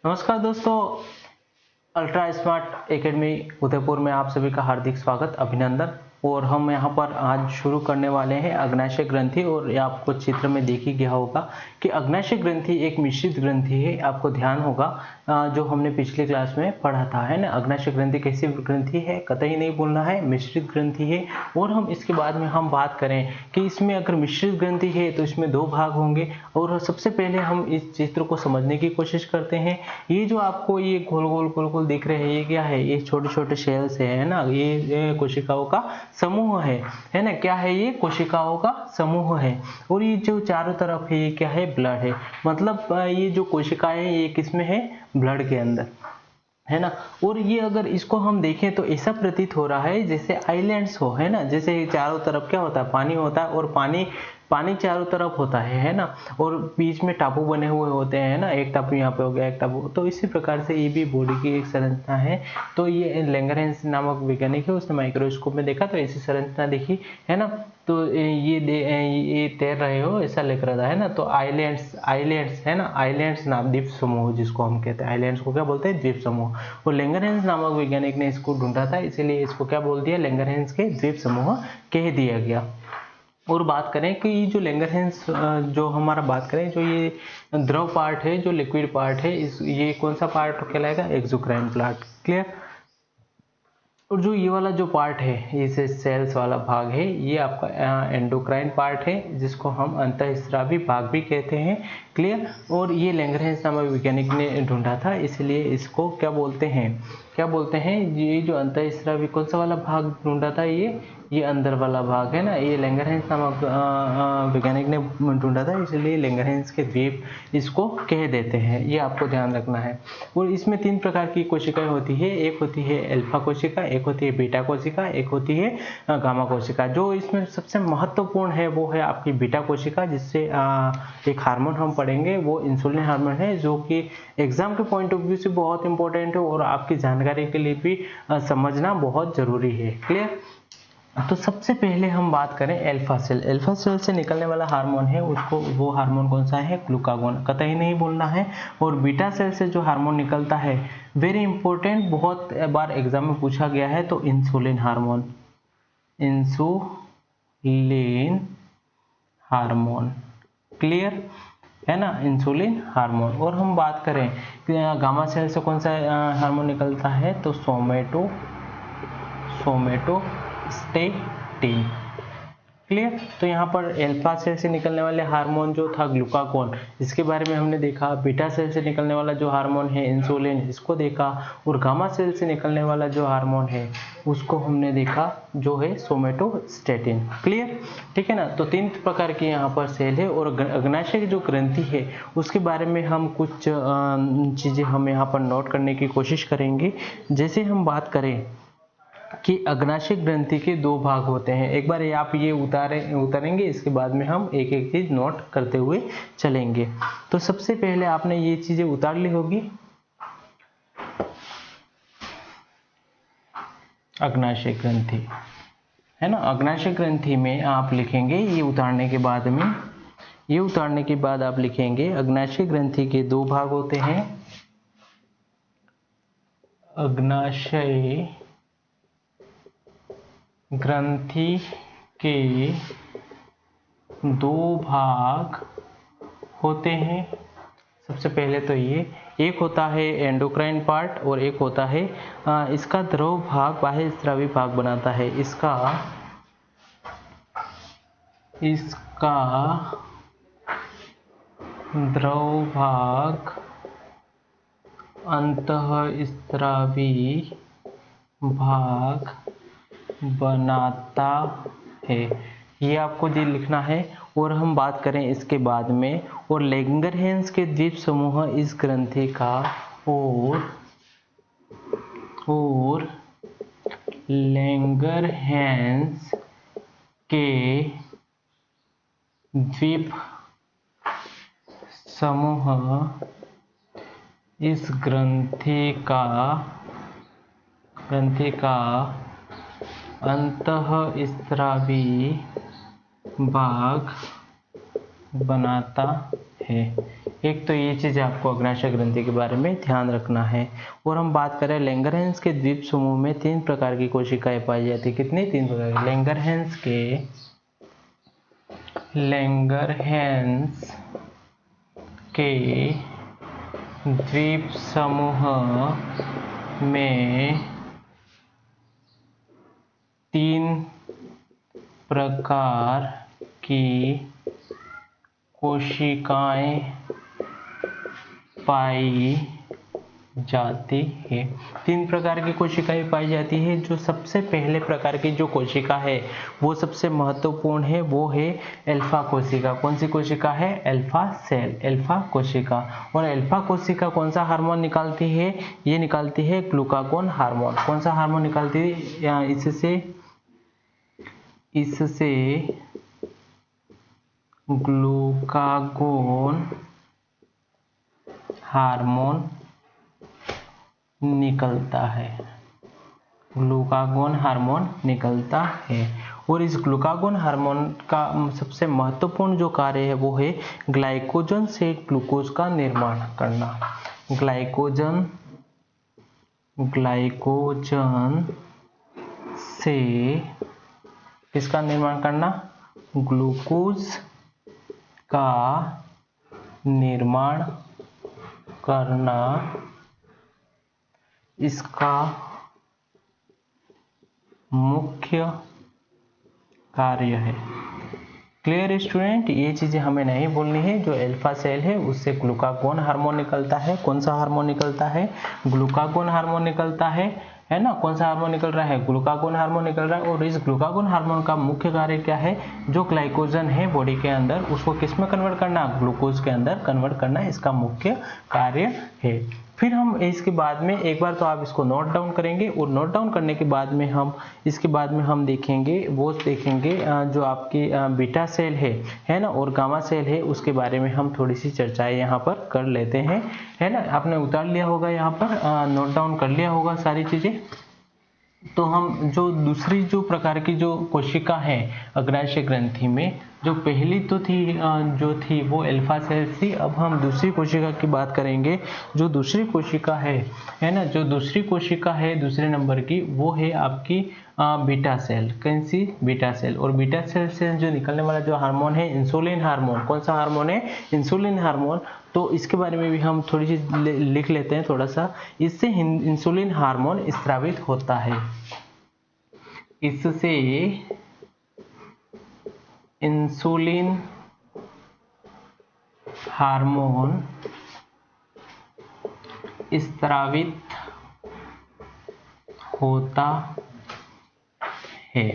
नमस्कार दोस्तों, ultra smart academy Udaipur में आप सभी का हार्दिक स्वागत अभिनंदन। और हम यहाँ पर आज शुरू करने वाले हैं अग्नाशय ग्रंथि। और ये आपको चित्र में देख ही गया होगा कि अग्नाशय ग्रंथि एक मिश्रित ग्रंथि है। आपको ध्यान होगा जो हमने पिछले क्लास में पढ़ा था, है ना। अग्नाशय ग्रंथि कैसी ग्रंथि है, कतई नहीं बोलना है, मिश्रित ग्रंथि है। और हम इसके बाद में हम बात करें कि इसमें अगर मिश्रित ग्रंथि है तो इसमें दो भाग होंगे। और सबसे पहले हम इस चित्र को समझने की कोशिश करते हैं। ये जो आपको ये गोल गोल गोल गोल दिख रहे हैं, ये क्या है? ये छोटे छोटे सेल्स है ना। ये कोशिकाओं का समूह है ना। क्या है? ये कोशिकाओं का समूह है। और ये जो चारों तरफ है, ये क्या है? ब्लड है। मतलब ये जो कोशिकाएं हैं, ये किसमें है? ब्लड के अंदर, है ना। और ये अगर इसको हम देखें तो ऐसा प्रतीत हो रहा है जैसे आइलैंड्स हो, है ना। जैसे चारों तरफ क्या होता है? पानी होता है। और पानी पानी चारों तरफ होता है ना। और बीच में टापू बने हुए होते हैं ना। एक टापू यहाँ पे हो गया, एक टापू। तो इसी प्रकार से ये भी बॉडी की एक संरचना है। तो ये लैंगरहैंस नामक वैज्ञानिक है, उसने माइक्रोस्कोप में देखा तो ऐसी संरचना देखी, है ना। तो ये तैर रहे हो ऐसा लग रहा है ना। तो आइलैंड्स है ना। आइलैंड्स नाम द्वीप समूह जिसको हम कहते हैं। आइलैंड्स को क्या बोलते हैं? द्वीप समूह। और लैंगरहैंस नामक वैज्ञानिक ने इसको ढूंढा था, इसीलिए इसको क्या बोल दिया? लैंगरहैंस के द्वीप समूह कह दिया गया। और बात करें कि ये जो लैंगरहैंस जो हमारा बात करें, जो ये द्रव पार्ट है, जो लिक्विड पार्ट है, ये कौन सा पार्ट कहलाएगा? Exocrine part. क्लियर। और जो ये वाला जो पार्ट है, ये सेल्स वाला भाग है, ये आपका एंडोक्राइन पार्ट है, जिसको हम अंतःस्रावी भाग भी कहते हैं। क्लियर। और ये लैंगरहैंस नामक वैज्ञानिक ने ढूंढा था, इसलिए इसको क्या बोलते हैं? क्या बोलते हैं? ये जो अंतःस्रावी कौन सा वाला भाग ढूंढा था? ये अंदर वाला भाग है ना। ये लैंगरहैंस नामक वैज्ञानिक ने ढूंढा था, इसलिए लैंगरहैंस के द्वीप इसको कह देते हैं। ये आपको ध्यान रखना है। और इसमें तीन प्रकार की कोशिकाएं होती है। एक होती है अल्फा कोशिका, एक होती है बीटा कोशिका, एक होती है गामा कोशिका। जो इसमें सबसे महत्वपूर्ण है वो है आपकी बीटा कोशिका, जिससे एक हार्मोन हम पढ़ेंगे, वो इंसुलिन हार्मोन है, जो कि एग्जाम के पॉइंट ऑफ व्यू से बहुत इंपॉर्टेंट है और आपकी जानकारी के लिए भी समझना बहुत जरूरी है। क्लियर। तो सबसे पहले हम बात करें अल्फा सेल। अल्फा सेल से निकलने वाला हार्मोन है, उसको वो हार्मोन कौन सा है? ग्लूकागोन। कतई नहीं बोलना है। और बीटा सेल से जो हार्मोन निकलता है, वेरी इंपॉर्टेंट, बहुत बार एग्जाम में पूछा गया है, तो insulin hormone. Insulin hormone. Clear है ना। Insulin hormone. और हम बात करें गामा सेल से कौन सा हार्मोन निकलता है, तो सोमेटोस्टेटिन। क्लियर। तो यहाँ पर अल्फा सेल से निकलने वाले हार्मोन जो था ग्लूकागोन, इसके बारे में हमने देखा। बीटा सेल से निकलने वाला जो हार्मोन है इंसुलिन, इसको देखा। और गामा सेल से निकलने वाला जो हार्मोन है उसको हमने देखा, जो है सोमेटोस्टेटिन। क्लियर। ठीक है ना। तो तीन प्रकार की यहाँ पर सेल है। और अग्नाशय की जो ग्रंथि है उसके बारे में हम कुछ चीजें हम यहाँ पर नोट करने की कोशिश करेंगे। जैसे हम बात करें कि अग्नाशय ग्रंथि के दो भाग होते हैं। एक बार आप ये उतारेंगे, इसके बाद में हम एक एक चीज नोट करते हुए चलेंगे। तो सबसे पहले आपने ये चीजें उतार ली होगी। अग्नाशय ग्रंथि, है ना। अग्नाशय ग्रंथि में आप लिखेंगे, ये उतारने के बाद आप लिखेंगे अग्नाशय ग्रंथि के दो भाग होते हैं। अग्नाशय ग्रंथि के दो भाग होते हैं। सबसे पहले तो ये एक होता है एंडोक्राइन पार्ट और एक होता है इसका द्रव भाग बाह्य स्रावी भाग बनाता है। इसका द्रव भाग अंतःस्रावी भाग बनाता है। ये आपको ये लिखना है। और हम बात करें इसके बाद में, और लैंगरहैंस के द्वीप समूह इस ग्रंथि का और लैंगरहैंस के द्वीप समूह इस ग्रंथि का अंतःस्रावी भाग बनाता है। एक तो ये चीज़ आपको अग्नाशय ग्रंथि के बारे में ध्यान रखना है। और हम बात करें लैंगरहैंस के द्वीप समूह में 3 प्रकार की कोशिकाएं पाई जाती है। कितनी? 3 प्रकार की। लैंगरहैंस के द्वीप समूह में 3 प्रकार की कोशिकाएं पाई जाती है। 3 प्रकार की कोशिकाएं पाई जाती है। जो सबसे पहले प्रकार की जो कोशिका है वो सबसे महत्वपूर्ण है, वो है अल्फा कोशिका। कौन सी कोशिका है? अल्फा सेल, अल्फा कोशिका। और अल्फा कोशिका कौन सा हार्मोन निकालती है? ये निकालती है ग्लूकागोन हार्मोन। कौन सा हार्मोन निकालती है? इससे ग्लूकागोन हार्मोन निकलता है। ग्लूकागोन हार्मोन निकलता है। और इस ग्लूकागोन हार्मोन का सबसे महत्वपूर्ण जो कार्य है वो है ग्लाइकोजन से ग्लूकोज का निर्माण करना। ग्लाइकोजन से किसका निर्माण करना? ग्लूकोज का निर्माण करना इसका मुख्य कार्य है। Clear student? ये चीजें हमें नहीं बोलनी है। जो अल्फा सेल है उससे ग्लूकागोन हार्मोन निकलता है। कौन सा हार्मोन निकलता है? ग्लूकागोन हार्मोन निकलता है ना। कौन सा हार्मोन निकल रहा है? ग्लूकागोन हार्मोन निकल रहा है। और इस ग्लूकागोन हार्मोन का मुख्य कार्य क्या है? जो ग्लाइकोजन है बॉडी के अंदर उसको किस में कन्वर्ट करना? ग्लूकोज के अंदर कन्वर्ट करना इसका मुख्य कार्य है। फिर हम इसके बाद में एक बार तो आप इसको नोट डाउन करेंगे और नोट डाउन करने के बाद में हम इसके बाद में हम देखेंगे जो आपकी बीटा सेल है ना, और गामा सेल है, उसके बारे में हम थोड़ी सी चर्चाएं यहाँ पर कर लेते हैं, है ना। आपने उतार लिया होगा, यहाँ पर नोट डाउन कर लिया होगा सारी चीजें। तो हम जो दूसरी जो प्रकार की जो कोशिका है अग्नाशय ग्रंथि में, जो पहली तो थी वो अल्फा सेल थी। अब हम दूसरी कोशिका की बात करेंगे। जो दूसरी कोशिका है ना, जो दूसरी कोशिका है दूसरे नंबर की, वो है आपकी बीटा सेल। कैसी? Beta cell. और बीटा सेल से जो निकलने वाला जो हार्मोन है इंसुलिन हार्मोन। कौन सा हार्मोन है? Insulin hormone. तो इसके बारे में भी हम थोड़ी सी लिख लेते हैं थोड़ा सा। इससे इंसुलिन हार्मोन स्रावित होता है। इससे इंसुलिन हार्मोन स्रावित होता है।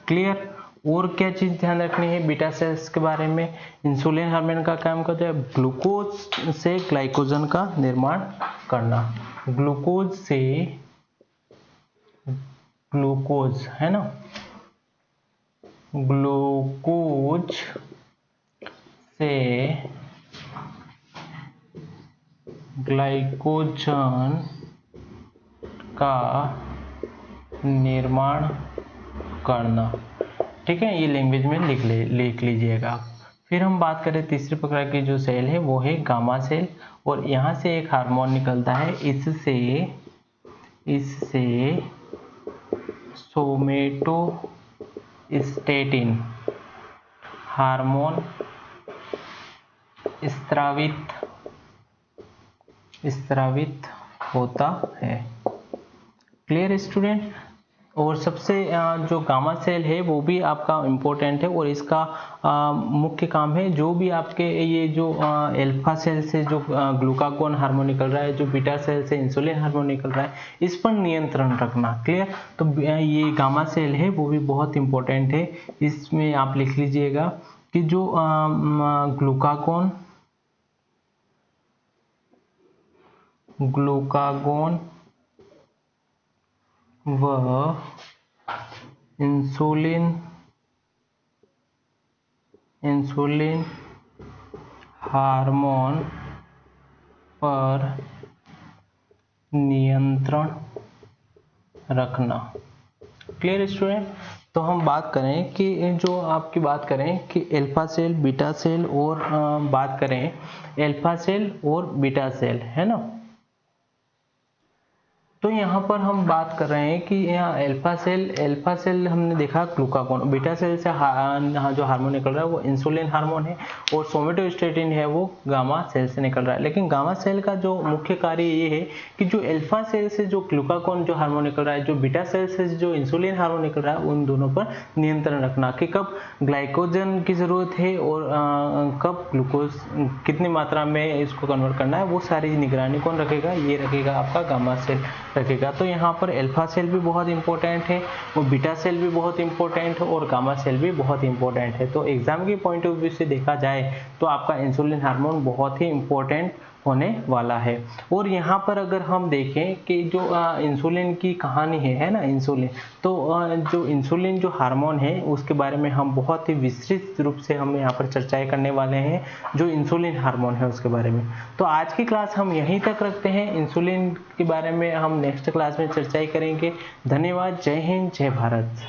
क्लियर? और क्या चीज ध्यान रखनी है बीटा सेल्स के बारे में? इंसुलिन हार्मोन का काम करता है ग्लूकोज से ग्लाइकोजन का निर्माण करना। ग्लूकोज से ग्लूकोज, है ना, ग्लूकोज से ग्लाइकोजन का निर्माण करना। ठीक है, ये लैंग्वेज में लिख लीजिएगा। फिर हम बात करें तीसरी प्रकार की जो सेल है वो है गामा सेल। और यहाँ से एक हार्मोन निकलता है। इससे सोमेटोस्टेटिन हार्मोन स्रावित होता है। Clear student? और सबसे जो गामा सेल है वो भी आपका इम्पोर्टेंट है। और इसका मुख्य काम है जो भी आपके ये जो अल्फा सेल से जो ग्लूकागोन हार्मोन निकल रहा है, जो बीटा सेल से इंसुलिन हार्मोन निकल रहा है, इस पर नियंत्रण रखना। क्लियर? तो ये गामा सेल है वो भी बहुत इम्पोर्टेंट है। इसमें आप लिख लीजिएगा कि जो ग्लूकागोन व इंसुलिन हार्मोन पर नियंत्रण रखना। Clear student? तो हम बात करें कि जो आपकी बात करें कि अल्फा सेल, बीटा सेल और बात करें अल्फा सेल और बीटा सेल, है ना। तो यहाँ पर हम बात कर रहे हैं कि यहाँ अल्फा सेल हमने देखा ग्लूकागोन, बीटा सेल से जो हार्मोन निकल रहा है वो इंसुलिन हार्मोन है और सोमेटोस्टेटिन है वो गामा सेल से निकल रहा है। लेकिन गामा सेल का जो मुख्य कार्य ये है कि जो अल्फा सेल से जो ग्लूकागोन जो हार्मोन निकल रहा है, जो बीटा सेल से जो इंसुलिन हार्मोन निकल रहा है, उन दोनों पर नियंत्रण रखना कि कब ग्लाइकोजन की जरूरत है और कब ग्लूकोज कितनी मात्रा में इसको कन्वर्ट करना है, वो सारी निगरानी कौन रखेगा, ये रखेगा आपका गामा सेल रखेगा। तो यहाँ पर अल्फा सेल भी बहुत इंपॉर्टेंट है और बीटा सेल भी बहुत इंपॉर्टेंट है और गामा सेल भी बहुत इंपॉर्टेंट है। तो एग्जाम के पॉइंट ऑफ व्यू से देखा जाए तो आपका इंसुलिन हार्मोन बहुत ही इंपॉर्टेंट होने वाला है। और यहाँ पर अगर हम देखें कि जो इंसुलिन की कहानी है ना, इंसुलिन, तो जो इंसुलिन जो हार्मोन है उसके बारे में हम बहुत ही विस्तृत रूप से हम यहाँ पर चर्चाएं करने वाले हैं, जो इंसुलिन हार्मोन है उसके बारे में। तो आज की क्लास हम यहीं तक रखते हैं, इंसुलिन के बारे में हम नेक्स्ट क्लास में चर्चाएं करेंगे। धन्यवाद, जय हिंद, जय भारत।